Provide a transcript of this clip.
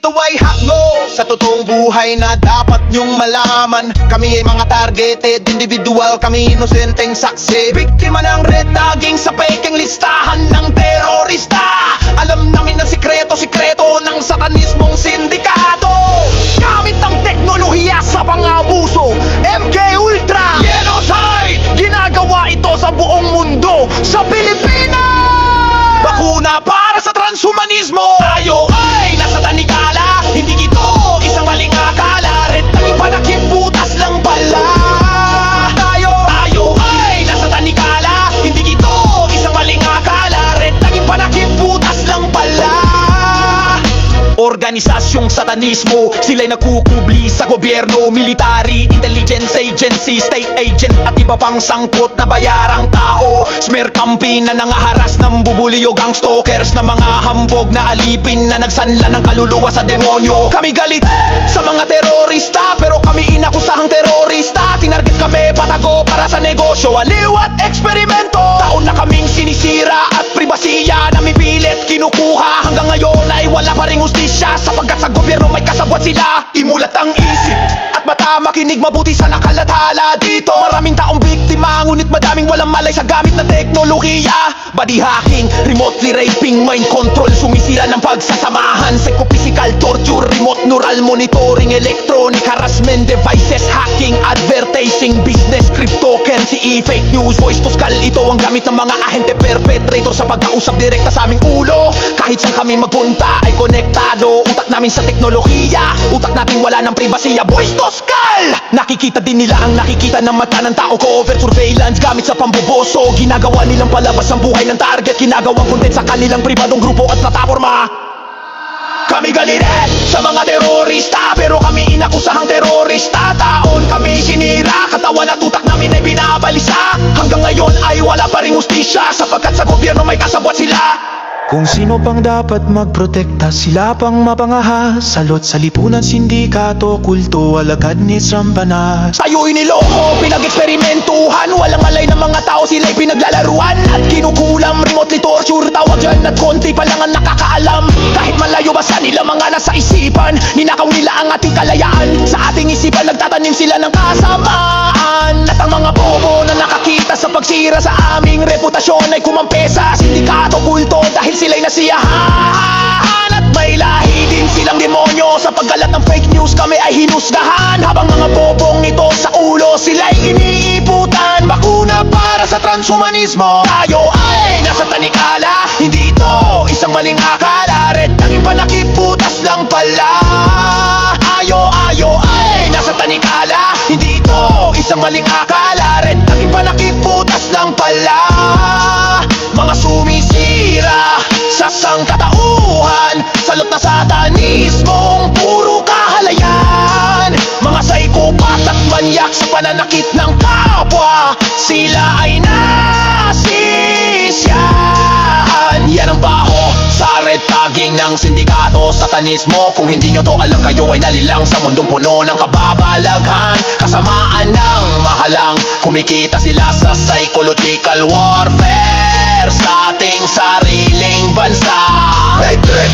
ito ay haklo sa totoong buhay na dapat nyong malaman. Kami ay mga targeted individual, kami inosenteng saksi, biktima ng red tagging sa pekeng listahan ng terorista. Alam namin na sikreto ng satanismong sindikato. Gamit ang teknolohiya sa pangabuso, MK Ultra genocide, ginagawa ito sa buong mundo, sa Pilipinas. Bakuna para sa transhumanismo. Tayo ay nasa tanikala, hindi ito isang maling akala. Red tagging panakip, butas lang pala. Tayo ay nasa tanikala, hindi ito isang maling akala. Red tagging panakip, butas lang pala. Organisasyong satanismo, sila'y nagkukubli sa gobyerno, military, intelligence agency, state agent at iba pang sangkot na bayarang tao. Smear campaign na nangaharas ng bubulyo, gang stalkers na mga hambog na alipin na nagsanla ng kaluluwa sa demonyo. Kami galit sa mga terorista, pero kami inakusahang terorista. Tinarget kami patago para sa negosyo, aliw at eksperimento. Taon na kaming sinisira at pribasiya na mipilit kinukuha. Hanggang ngayon ay wala pa ring hustisya, sapagkat sa gobyerno may kasabwat sila. Imulat ang isip at mata, makinig mabuti sa nakalathala dito. Maraming taong biktima, ngunit madaming walang malay sa gamit na teknolohiya. Body hacking, remotely raping, mind control, sumisira ng pagsasamahan, psychophysical torture, remote neural monitoring, electronic harassment devices, hacking, advertising, business, cryptocurrency, fake news, voice to skull. Ito ang gamit ng mga ahente perpetrator sa pagkausap direkta sa aming ulo. Kahit saan kami magpunta ay konektado, utak namin sa teknolohiya, utak natin wala ng pribasiya, voice to skull. Nakikita din nila ang nakikita ng mata ng tao, cover surveillance gamit sa pambuboso. Ginagawa nilang palabas ang buhay ng target, ginagawang content sa kanilang pribadong grupo at plataforma. Kami galit sa mga terorista, pero kami inakusahang terorista. Taon kami sinira, katawan at utak namin ay binabalisa. Hanggang ngayon ay wala pa ring hustisya, sapagkat sa gobyerno may kasabwat sila. Kung sino pang dapat magprotekta, sila pang mapangahas. Salot sa lipunan, sindikato, kulto, alagad ni Sambanas. Tayo'y niloko, pinag-eksperimentuhan, walang malay ng mga tao, sila'y pinaglalaruan at kinukulam. Remotely torture, tawag dyan at konti pa lang ang nakakaalam. Kahit malayo ba sa nila mga nasa isipan, ninakaw nila ang ating kalayaan. Sa ating isipan nagtatanim sila ng kasamaan. At ang mga bobo na nakakita sa pagsira sa aming reputasyon ay kumampi sa sindikato, kulto, dahil sila'y nasiyahan. At may lahi din silang demonyo, sa paggalat ng fake news kami ay hinusgahan. Habang mga bobong ito sa ulo, sila'y iniiputan. Bakuna para sa transhumanismo. Tayo ay nasa tanikala, hindi ito isang maling akala. Red tagging panakip, butas lang pala. Ayo ay nasa tanikala, hindi ito isang maling akala. Red tagging panakip, butas lang pala. Mga sumisira sa sangkatauhan, salot na satanismong puro kahalayan. Mga psychopath at manyak sa pananakit ng kapwa, sila ay nasisyahan. Yan ang baho sa red tagging ng sindikato, satanismo. Kung hindi nyo to alam, kayo ay nalilang sa mundong puno ng kababalaghan. Kasamaan ng mahalang, kumikita sila sa psychological warfare sa ating sariling bansa. Matrix